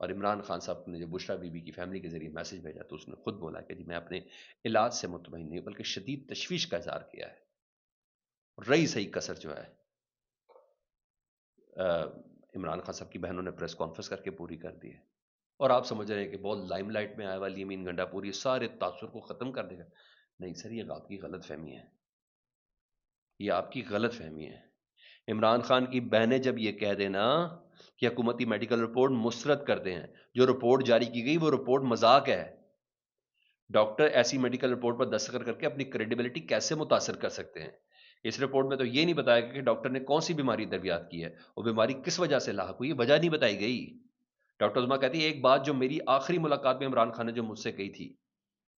اور عمران خان صاحب نے جو بشرا بی بی کی فیملی کے ذریعے میسج بھیجا تو اس نے خود بولا کہ جی میں اپنے علاج سے مطمئن نہیں بلکہ شدید تشویش کا اظہار کیا ہے. رہی صحیح کسر جو ہے عمران خان صاحب کی بہنوں نے پریس کانفرنس کر کے پوری کر دی ہے. اور آپ سمجھ رہے ہیں کہ بہت لائم لائٹ میں آیا ہوا یمین گنڈا پوری سارے تاثر کو ختم کر دے گا. نہیں سر، یہ آپ کی غلط فہمی ہے، یہ آپ کی غلط فہمی ہے. عمران خان کی بہنیں جب یہ کہہ دینا کہ حکومتی میڈیکل رپورٹ مسترد کرتے ہیں، جو رپورٹ جاری کی گئی وہ رپورٹ مذاق ہے. ڈاکٹر ایسی میڈیکل رپورٹ پر دستخط کر کے اپنی کریڈیبلٹی کیسے متاثر کر سکتے ہیں؟ اس رپورٹ میں تو یہ نہیں بتایا گیا کہ ڈاکٹر نے کون سی بیماری دریافت کی ہے، وہ بیماری کس وجہ سے لاحق ہوئی، وجہ نہیں بتائی گئی. ڈاکٹر عظما کہتی ہے ایک بات جو میری آخری ملاقات میں عمران خان نے جو مجھ سے کہی تھی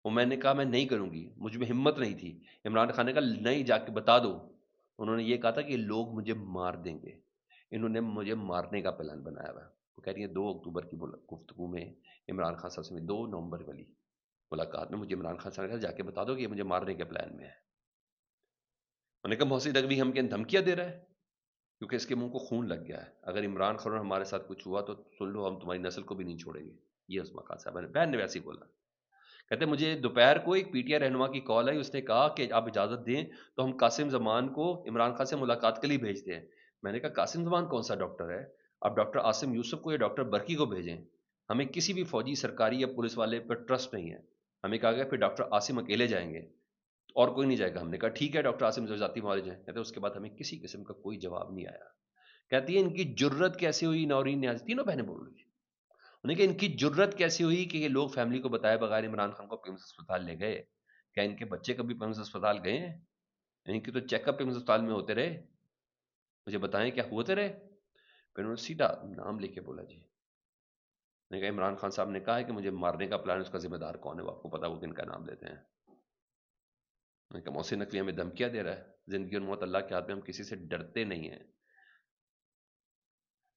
وہ میں نے کہا میں نہیں کروں گی، مجھ میں ہمت نہیں تھی. عمران خان نے کہا نہیں، جا کے بتا دو. انہوں نے یہ کہا تھا کہ لوگ مجھے مار دیں گے، انہوں نے مجھے مارنے کا پلان بنایا ہوا. وہ کہہ رہی ہیں 2 اکتوبر کی گفتگو میں عمران خان صاحب سے 2 نومبر والی ملاقات میں مجھے عمران خان صاحب نے کہا جا کے بتا دو کہ یہ مجھے مارنے کے پلان میں ہے. میں نے کہا محسن نقوی ہم کے دھمکیاں دے رہا ہے کیونکہ اس کے منہ کو خون لگ گیا ہے. اگر عمران خان ہمارے ساتھ کچھ ہوا تو سن لو ہم تمہاری نسل کو بھی نہیں چھوڑیں گے. یہ عظما خان صاحب بہن نے ویسے ہی بولا. کہتے مجھے دوپہر کو ایک پی ٹی آئی رہنما کی کال آئی، اس نے کہا کہ آپ اجازت دیں تو ہم قاسم زمان کو عمران خان سے ملاقات کے لیے بھیجتے ہیں. میں نے کہا قاسم زمان کون سا ڈاکٹر ہے؟ آپ ڈاکٹر عاصم یوسف کو یا ڈاکٹر برقی کو بھیجیں. ہمیں کسی بھی فوجی سرکاری یا پولیس والے پر ٹرسٹ نہیں ہے. ہمیں کہا گیا پھر ڈاکٹر عاصم اکیلے جائیں گے اور کوئی نہیں جائے گا. ہم نے کہا ٹھیک ہے ڈاکٹر عاصم ذاتی معالج ہیں. کہتے اس کے بعد ہمیں کسی قسم کا کوئی جواب نہیں آیا. کہتی ہے ان کی جرت کیسے ہوئی، نورین نیاز تینوں بہنیں بول رہی تھی، انہیں کہ ان کی جرت کیسی ہوئی کہ یہ لوگ فیملی کو بتائے بغیر عمران خان کو پیمز اسپتال لے گئے. کیا ان کے بچے کبھی پیمز اسپتال گئے ہیں؟ ان کی تو چیک اپ پیمز اسپتال میں ہوتے رہے، مجھے بتائیں کیا ہوتے رہے؟ پھر انہوں نے سیدھا نام لے کے بولا جی. میں نے کہا عمران خان صاحب نے کہا ہے کہ مجھے مارنے کا پلان، اس کا ذمہ دار کون ہے وہ آپ کو پتا، وہ کن کا نام لیتے ہیں. میں نے کہا محسن نقوی ہمیں دھمکیاں دے رہا ہے، زندگی اور موت اللہ کے ہاتھ میں، ہم کسی سے ڈرتے نہیں ہیں.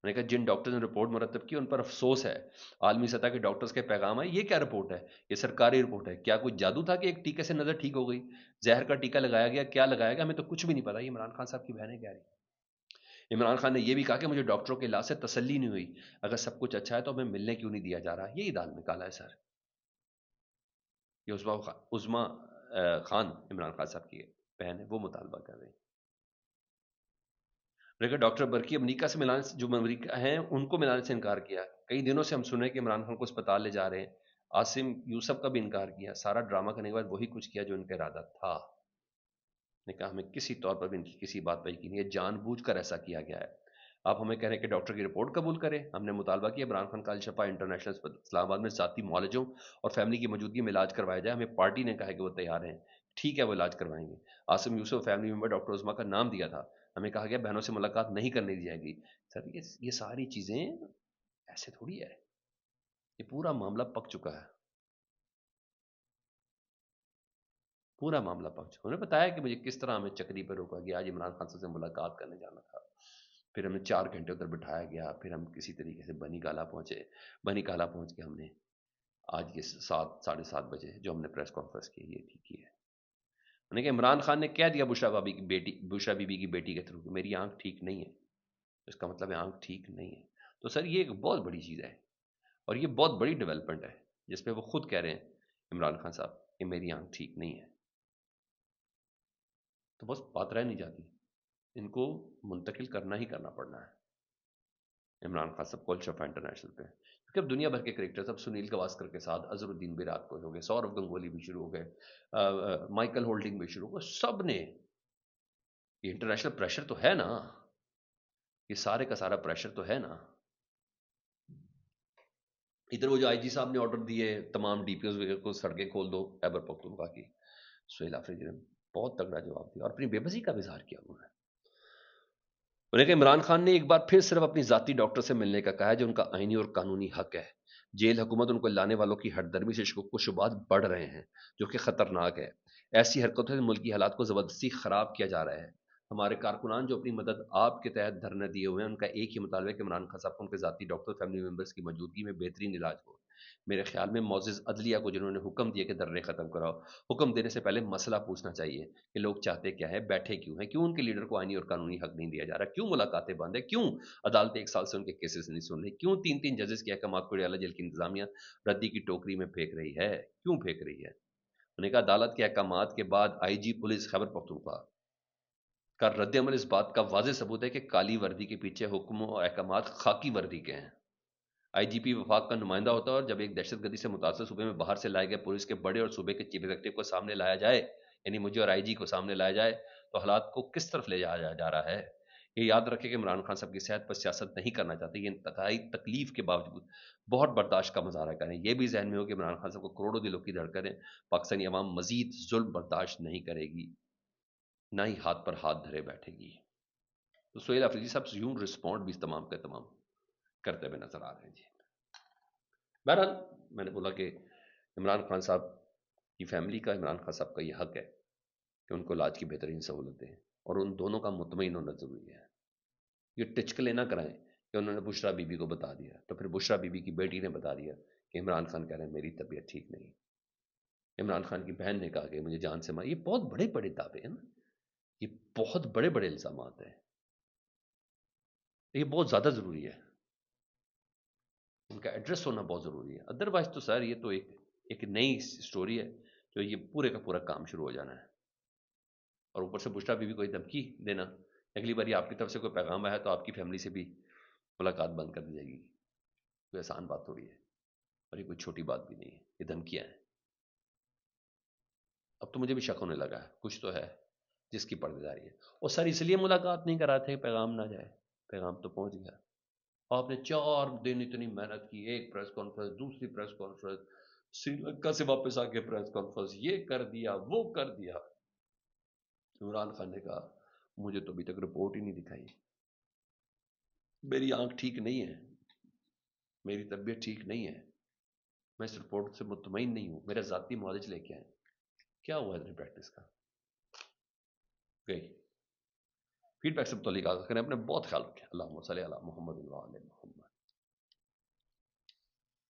میں نے کہا جن ڈاکٹرز نے رپورٹ مرتب کی ان پر افسوس ہے. عالمی سطح کے ڈاکٹرز کے پیغام ہے. یہ کیا رپورٹ ہے؟ یہ سرکاری رپورٹ ہے. کیا کوئی جادو تھا کہ ایک ٹیکے سے نظر ٹھیک ہو گئی؟ زہر کا ٹیکہ لگایا گیا، کیا لگایا گیا ہمیں تو کچھ بھی نہیں پتا. یہ عمران خان صاحب کی بہنیں کہہ رہی. عمران خان نے یہ بھی کہا کہ مجھے ڈاکٹروں کے علاج سے تسلی نہیں ہوئی، اگر سب کچھ اچھا ہے تو ہمیں ملنے کیوں نہیں دیا جا رہا. یہی دال میں کالا ہے سر. یہ عظما خان عمران خان صاحب کی بہن ہے، وہ مطالبہ کر رہے ہیں. لیکن ڈاکٹر برقی امریکہ سے ملانے سے، جو امریکہ ہیں ان کو ملانے سے انکار کیا. کئی دنوں سے ہم سن رہے کہ عمران خان کو اسپتال لے جا رہے ہیں. عاصم یوسف کا بھی انکار کیا. سارا ڈرامہ کرنے کے بعد وہی کچھ کیا جو ان کا ارادہ تھا. نے کہا ہمیں کسی طور پر بھی ان کی کسی بات پہ یقین نہیں ہے، جان بوجھ کر ایسا کیا گیا ہے. آپ ہمیں کہہ رہے ہیں کہ ڈاکٹر کی رپورٹ قبول کریں. ہم نے مطالبہ کیا عمران خان کا الشفا انٹرنیشنل اسلام آباد میں ذاتی معالجوں اور فیملی کی موجودگی میں علاج کروایا جائے. ہمیں پارٹی نے کہا ہے کہ وہ تیار ہیں، ٹھیک ہے وہ علاج کروائیں گے. عاصم یوسف فیملی ممبر ڈاکٹر عظما کا نام دیا تھا. ہمیں کہا گیا بہنوں سے ملاقات نہیں کرنے دی جائے گی. سر یہ ساری چیزیں ایسے تھوڑی ہے، یہ پورا معاملہ پک چکا ہے، پورا معاملہ پک چکا. انہوں نے بتایا کہ مجھے کس طرح ہمیں چکری پہ روکا گیا، آج عمران خان سے ملاقات کرنے جانا تھا. پھر ہمیں 4 گھنٹے ادھر بٹھایا گیا. پھر ہم کسی طریقے سے بنی کالا پہنچے. بنی کالا پہنچ کے ہم نے آج یہ 7 ساڑھے 7 بجے جو ہم نے پریس کانفرنس کی یہ ٹھیک کی ہے. میں نے کہا عمران خان نے کہہ دیا بشرا بی بی کی بیٹی کے تھرو کہ میری آنکھ ٹھیک نہیں ہے. اس کا مطلب ہے آنکھ ٹھیک نہیں ہے. تو سر یہ ایک بہت بڑی چیز ہے اور یہ بہت بڑی ڈیولپمنٹ ہے جس پہ وہ خود کہہ رہے ہیں عمران خان صاحب کہ میری آنکھ ٹھیک نہیں ہے. تو بس بات رہ نہیں جاتی، ان کو منتقل کرنا ہی کرنا پڑنا ہے عمران خان صاحب کو الشفا انٹرنیشنل پہ. کیونکہ اب دنیا بھر کے کریکٹرز، اب سنیل گواسکر کے ساتھ اظہر الدین ویرات کوہلی ہو گئے، سورو گنگولی بھی شروع ہو گئے، مائیکل ہولڈنگ بھی شروع ہو گئے. سب نے یہ انٹرنیشنل پریشر تو ہے نا، یہ سارے کا سارا پریشر تو ہے نا. ادھر وہ جو آئی جی صاحب نے آرڈر دیے تمام ڈی پی اوز وغیرہ کو سڑکیں کھول دو خیبر پختونخوا کی، سہیل آفریدی نے بہت تگڑا جواب دیا اور اپنی بے بسی کا بھی اظہار کیا. انہوں نے کہ عمران خان نے ایک بار پھر صرف اپنی ذاتی ڈاکٹر سے ملنے کا کہا ہے جو ان کا آئینی اور قانونی حق ہے. جیل حکومت ان کو لانے والوں کی ہٹ درمی سے شکوک و شبہات بڑھ رہے ہیں جو کہ خطرناک ہے. ایسی حرکتوں سے ملکی حالات کو زبردستی خراب کیا جا رہا ہے. ہمارے کارکنان جو اپنی مدد آپ کے تحت دھرنے دیے ہوئے ہیں ان کا ایک ہی مطالبہ ہے کہ عمران خان صاحب کو ان کے ذاتی ڈاکٹر فیملی ممبرس کی موجودگی میں بہترین علاج ہو. میرے خیال میں معزز عدلیہ کو جنہوں نے حکم دیا کہ درے ختم کراؤ، حکم دینے سے پہلے مسئلہ پوچھنا چاہیے کہ لوگ چاہتے کیا ہے، بیٹھے کیوں ہیں، کیوں ان کے لیڈر کو آئینی اور قانونی حق نہیں دیا جا رہا، کیوں ملاقاتیں بند ہیں، کیوں عدالتیں 1 سال سے ان کے کیسز نہیں سن رہی، کیوں 3 ججز کے احکامات کو اعلیٰ جیل کی انتظامیہ ردی کی ٹوکری میں پھینک رہی ہے، کیوں پھینک رہی ہے؟ انہوں نے کہا عدالت کے احکامات کے بعد آئی جی پولیس خیبر پختونخوا کا رد عمل اس بات کا واضح ثبوت ہے کہ کالی وردی کے پیچھے حکم و احکامات خاکی وردی کے ہیں۔ آئی جی پی وفاق کا نمائندہ ہوتا ہے، اور جب ایک دہشت گردی سے متاثر صوبے میں باہر سے لائے گئے پولیس کے بڑے اور صوبے کے چیف ایگزیکٹو کو سامنے لایا جائے، یعنی مجھے اور آئی جی کو سامنے لایا جائے، تو حالات کو کس طرف لے جایا جا رہا ہے؟ یہ یاد رکھے کہ عمران خان صاحب کی صحت پر سیاست نہیں کرنا چاہتے، یہ انتہائی تکلیف کے باوجود بہت برداشت کا مظاہرہ کریں۔ یہ بھی ذہن میں ہو کہ عمران خان صاحب کو کروڑوں دلوں کی دھڑکنیں پاکستانی عوام مزید ظلم برداشت نہیں کرے گی، نہ ہی ہاتھ پر ہاتھ دھرے بیٹھے گی۔ تو سہیل آفریدی صاحب یوں رسپونڈ بھی تمام کے تمام کرتے ہوئے نظر آ رہے ہیں جی۔ بہرحال میں نے بولا کہ عمران خان صاحب کی فیملی کا، عمران خان صاحب کا یہ حق ہے کہ ان کو علاج کی بہترین سہولتیں ہیں، اور ان دونوں کا مطمئن ہونا ضروری ہے۔ یہ ٹچکلے نہ کرائیں کہ انہوں نے بشرا بی بی کو بتا دیا، تو پھر بشرا بی بی کی بیٹی نے بتا دیا کہ عمران خان کہہ رہے ہیں میری طبیعت ٹھیک نہیں، عمران خان کی بہن نے کہا کہ مجھے جان سے مار۔ یہ بہت بڑے بڑے دعوے ہیں نا، یہ بہت بڑے بڑے الزامات ہیں، یہ بہت زیادہ ضروری ہے، ان کا ایڈریس ہونا بہت ضروری ہے۔ ادروائز تو سر یہ تو ایک نئی سٹوری ہے جو یہ پورے کا پورا کام شروع ہو جانا ہے، اور اوپر سے بشرا بی بی کوئی دھمکی دینا، اگلی بار آپ کی طرف سے کوئی پیغام آیا تو آپ کی فیملی سے بھی ملاقات بند کر دی جائے گی۔ کوئی آسان بات تھوڑی ہے، اور یہ کوئی چھوٹی بات بھی نہیں ہے، یہ دھمکیاں ہیں۔ اب تو مجھے بھی شک ہونے لگا ہے کچھ تو ہے جس کی پردے داری ہے۔ اور سر اس لیے ملاقات نہیں کراتے کہ پیغام نہ جائے، پیغام تو پہنچ گیا۔ آپ نے 4 دن اتنی محنت کی، ایک پریس کانفرنس، دوسری پریس کانفرنس، سری لنکا سے واپس آ کے پریس کانفرنس، یہ کر دیا وہ کر دیا۔ عمران خان نے کہا مجھے تو ابھی تک رپورٹ ہی نہیں دکھائی، میری آنکھ ٹھیک نہیں ہے، میری طبیعت ٹھیک نہیں ہے، میں اس رپورٹ سے مطمئن نہیں ہوں، میرا ذاتی معالج لے کے آئیں۔ کیا ہوا ادھر پریکٹس کا؟ گئی فیڈ بیک سے متعلق آگاہ کریں، اپنے بہت خیال رکھیں۔ اللہم صلی علی محمد و علی محمد۔